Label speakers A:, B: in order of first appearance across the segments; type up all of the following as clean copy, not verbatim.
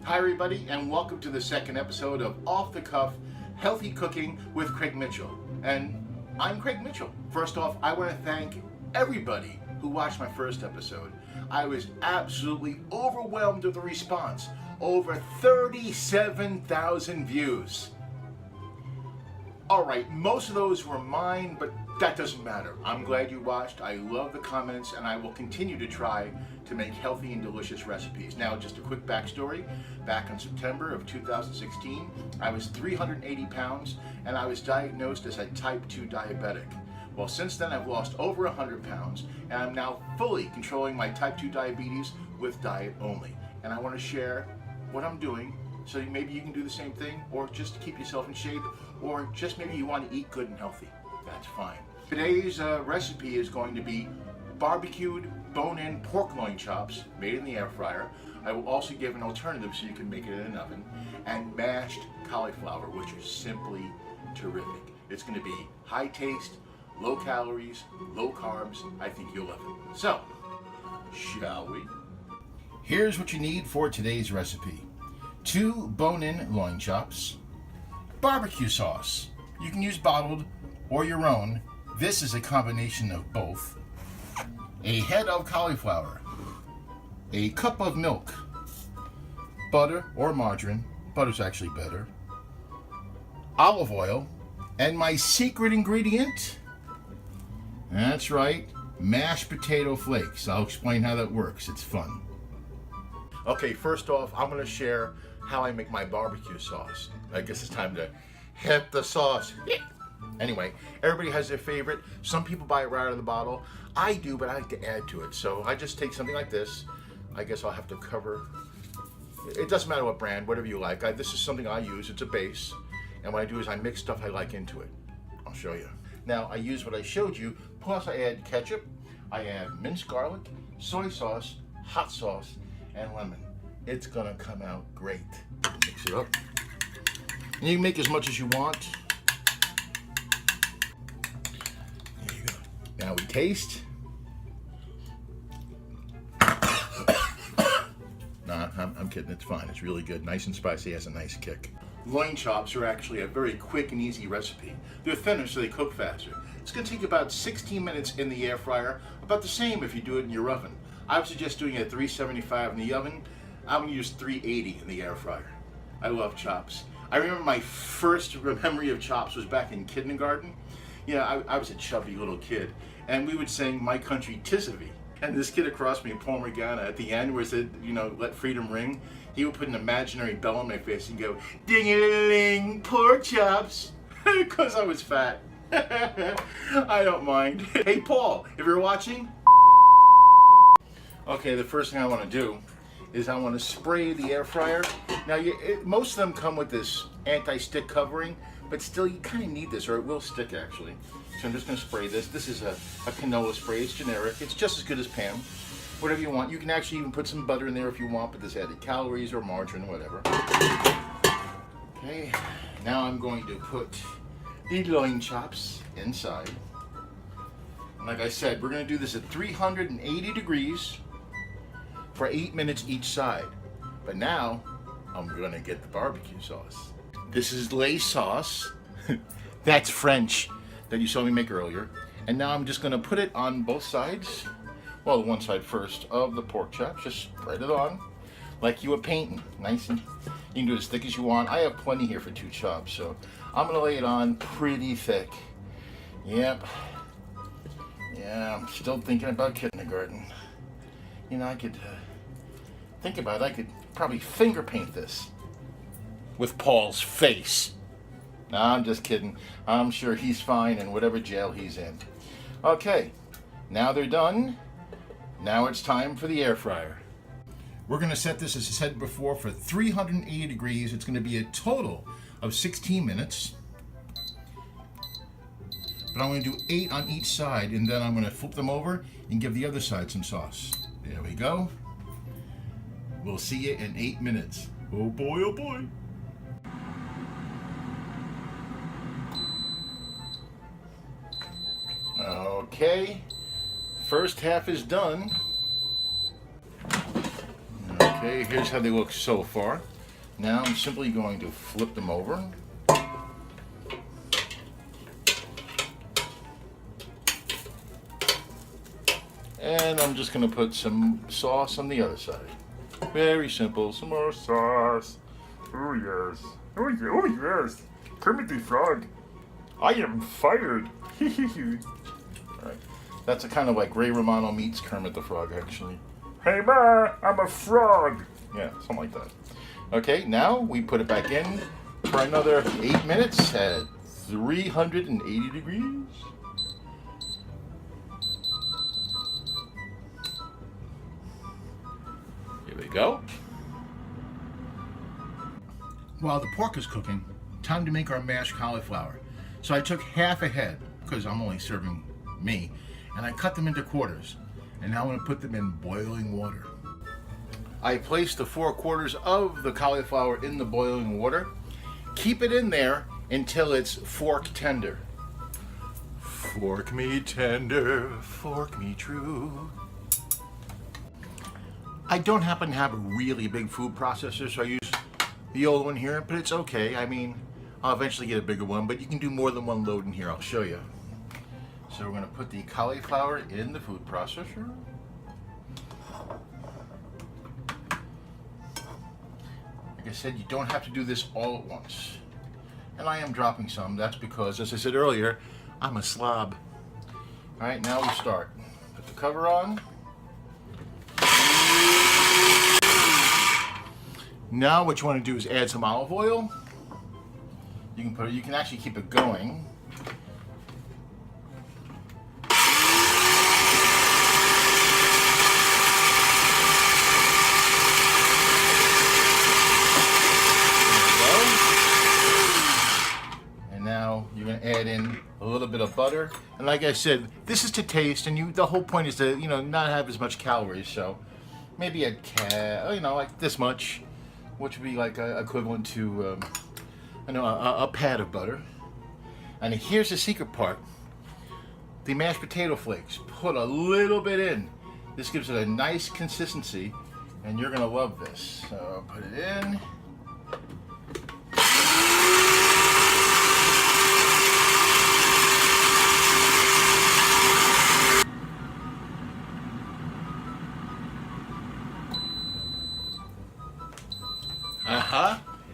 A: Hi everybody, and welcome to the second episode of Off the Cuff Healthy Cooking with Craig Mitchell. And I'm Craig Mitchell. First off, I want to thank everybody who watched my first episode. I was absolutely overwhelmed with the response. Over 37,000 views. Alright, most of those were mine, but that doesn't matter. I'm glad you watched. I love the comments, and I will continue to try to make healthy and delicious recipes. Now, just a quick backstory. Back in September of 2016, I was 380 pounds, and I was diagnosed as a type 2 diabetic. Well, since then, I've lost over 100 pounds, and I'm now fully controlling my type 2 diabetes with diet only. And I want to share what I'm doing so maybe you can do the same thing, or just to keep yourself in shape, or just maybe you want to eat good and healthy. That's fine. Today's recipe is going to be barbecued bone-in pork loin chops made in the air fryer. I will also give an alternative so you can make it in an oven, and mashed cauliflower, which is simply terrific. It's going to be high taste, low calories, low carbs. I think you'll love it. So, shall we? Here's what you need for today's recipe. 2 bone-in loin chops, barbecue sauce. You can use bottled or your own. This is a combination of both. A head of cauliflower, a cup of milk, butter or margarine, butter's actually better, olive oil, and my secret ingredient, that's right, mashed potato flakes. I'll explain how that works. It's fun. Okay, first off, I'm going to share how I make my barbecue sauce. I guess it's time to hit the sauce. Anyway, everybody has their favorite. Some people buy it right out of the bottle. I do, but I like to add to it. So I just take something like this. I guess I'll have to cover. It doesn't matter what brand, whatever you like. This is something I use. It's a base. And what I do is I mix stuff I like into it. I'll show you. Now, I use what I showed you, plus I add ketchup. I add minced garlic, soy sauce, hot sauce, and lemon. It's gonna come out great. Mix it up. And you can make as much as you want. There you go. Now we taste. No, I'm kidding. It's fine. It's really good. Nice and spicy. Has a nice kick. Loin chops are actually a very quick and easy recipe. They're thinner, so they cook faster. It's going to take about 16 minutes in the air fryer. About the same if you do it in your oven. I would suggest doing it at 375 in the oven. I'm going to use 380 in the air fryer. I love chops. I remember my first memory of chops was back in kindergarten. Yeah, I was a chubby little kid, and we would sing My Country 'Tis of Thee. And this kid across me, Paul Morgana, at the end where it said, you know, let freedom ring, he would put an imaginary bell on my face and go, Ding-A-Ling-A-Ling, pork chops, because I was fat. I don't mind. Hey Paul, if you're watching, okay, the first thing I want to do is I want to spray the air fryer. Now, most of them come with this anti-stick covering, but still you kind of need this, or it will stick actually. So I'm just going to spray this. This is a canola spray. It's generic. It's just as good as Pam. Whatever you want. You can actually even put some butter in there if you want, but this added calories or margarine or whatever. Okay, now I'm going to put the loin chops inside. And like I said, we're going to do this at 380 degrees for 8 minutes each side. But now, I'm going to get the barbecue sauce. This is Lay sauce. That's French that you saw me make earlier. And now I'm just going to put it on both sides. Well, one side first of the pork chops. Just spread it on like you were painting. Nice, and you can do it as thick as you want. I have plenty here for 2 chops, so I'm going to lay it on pretty thick. Yep. Yeah, I'm still thinking about kindergarten. You know, I could think about it. I could probably finger paint this with Paul's face. No, I'm just kidding. I'm sure he's fine in whatever jail he's in. Okay, now they're done. Now it's time for the air fryer. We're going to set this, as I said before, for 380 degrees. It's going to be a total of 16 minutes. But I'm going to do 8 on each side, and then I'm going to flip them over and give the other side some sauce. There we go. We'll see you in 8 minutes. Oh boy, oh boy. Okay, first half is done. Okay, here's how they look so far. Now I'm simply going to flip them over. And I'm just going to put some sauce on the other side. Very simple. Some more sauce. Oh yes. Oh, yeah. Oh yes. Kermit the Frog. I am fired. Alright. That's a kind of like Ray Romano meets Kermit the Frog, actually. Hey ma, I'm a frog. Yeah, something like that. Okay, now we put it back in for another 8 minutes at 380 degrees. Here we go. While the pork is cooking, time to make our mashed cauliflower. So I took half a head, because I'm only serving me, and I cut them into quarters. And now I'm going to put them in boiling water. I placed the 4/4 of the cauliflower in the boiling water. Keep it in there until it's fork tender. Fork me tender, fork me true. I don't happen to have a really big food processor, so I use the old one here, but it's okay. I mean, I'll eventually get a bigger one, but you can do more than one load in here. I'll show you. So we're going to put the cauliflower in the food processor. Like I said, you don't have to do this all at once. And I am dropping some. That's because, as I said earlier, I'm a slob. All right, now we start. Put the cover on. Now what you want to do is add some olive oil. You can actually keep it going. You're going to add in a little bit of butter, and like I said, this is to taste, and the whole point is to not have as much calories. So maybe like this much, which would be like equivalent to a pat of butter. And here's the secret part: the mashed potato flakes. Put a little bit in. This gives it a nice consistency, and you're going to love this. So put it in.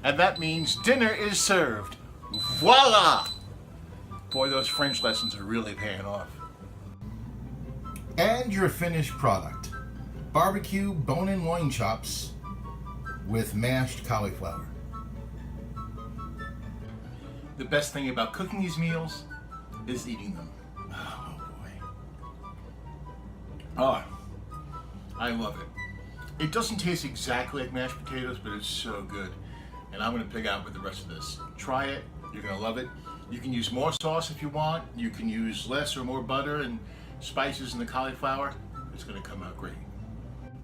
A: And that means dinner is served. Voila! Boy, those French lessons are really paying off. And your finished product. Barbecue bone-in loin chops with mashed cauliflower. The best thing about cooking these meals is eating them. Oh boy. Oh, I love it. It doesn't taste exactly like mashed potatoes, but it's so good. And I'm going to pig out with the rest of this. Try it. You're going to love it. You can use more sauce if you want. You can use less or more butter and spices in the cauliflower. It's going to come out great.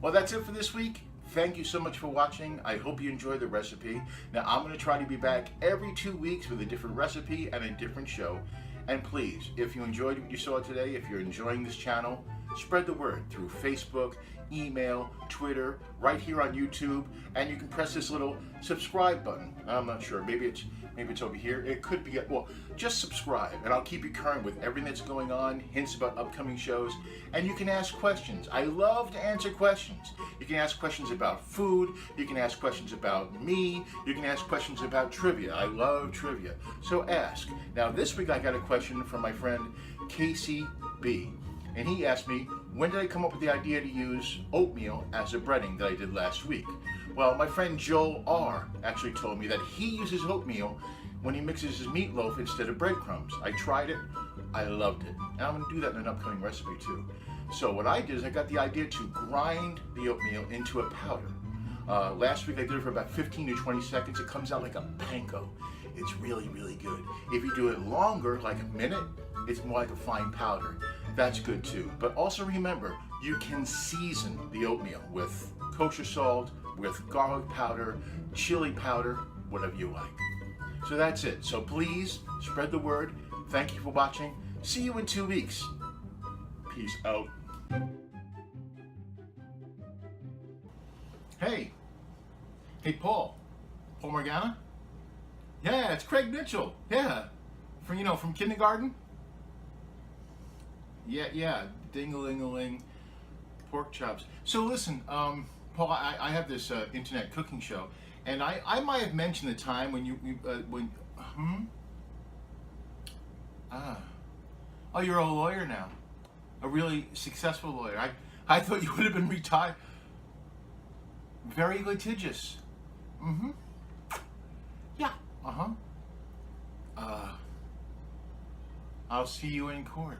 A: Well, that's it for this week. Thank you so much for watching. I hope you enjoyed the recipe. Now, I'm going to try to be back every 2 weeks with a different recipe and a different show. And please, if you enjoyed what you saw today, if you're enjoying this channel, spread the word through Facebook, email, Twitter, right here on YouTube, and you can press this little subscribe button. I'm not sure, maybe it's over here. It could be, well, just subscribe and I'll keep you current with everything that's going on, hints about upcoming shows, and you can ask questions. I love to answer questions. You can ask questions about food, you can ask questions about me, you can ask questions about trivia. I love trivia, so ask. Now this week I got a question from my friend Casey B. And he asked me, when did I come up with the idea to use oatmeal as a breading that I did last week? Well, my friend Joel R. actually told me that he uses oatmeal when he mixes his meatloaf instead of breadcrumbs. I tried it, I loved it. And I'm going to do that in an upcoming recipe too. So what I did is I got the idea to grind the oatmeal into a powder. Last week I did it for about 15 to 20 seconds. It comes out like a panko. It's really, really good. If you do it longer, like a minute, it's more like a fine powder. That's good too. But also remember, you can season the oatmeal with kosher salt, with garlic powder, chili powder, whatever you like. So that's it. So please spread the word. Thank you for watching. See you in 2 weeks. Peace out. Hey, Paul, Paul Morgana? Yeah, it's Craig Mitchell. Yeah, from kindergarten. Yeah, Ding-A-Ling-A-Ling, pork chops. So listen, Paul, I have this internet cooking show, and I might have mentioned the time when oh, you're a lawyer now, a really successful lawyer. I thought you would have been retired. Very litigious. Mm-hmm. Yeah. I'll see you in court.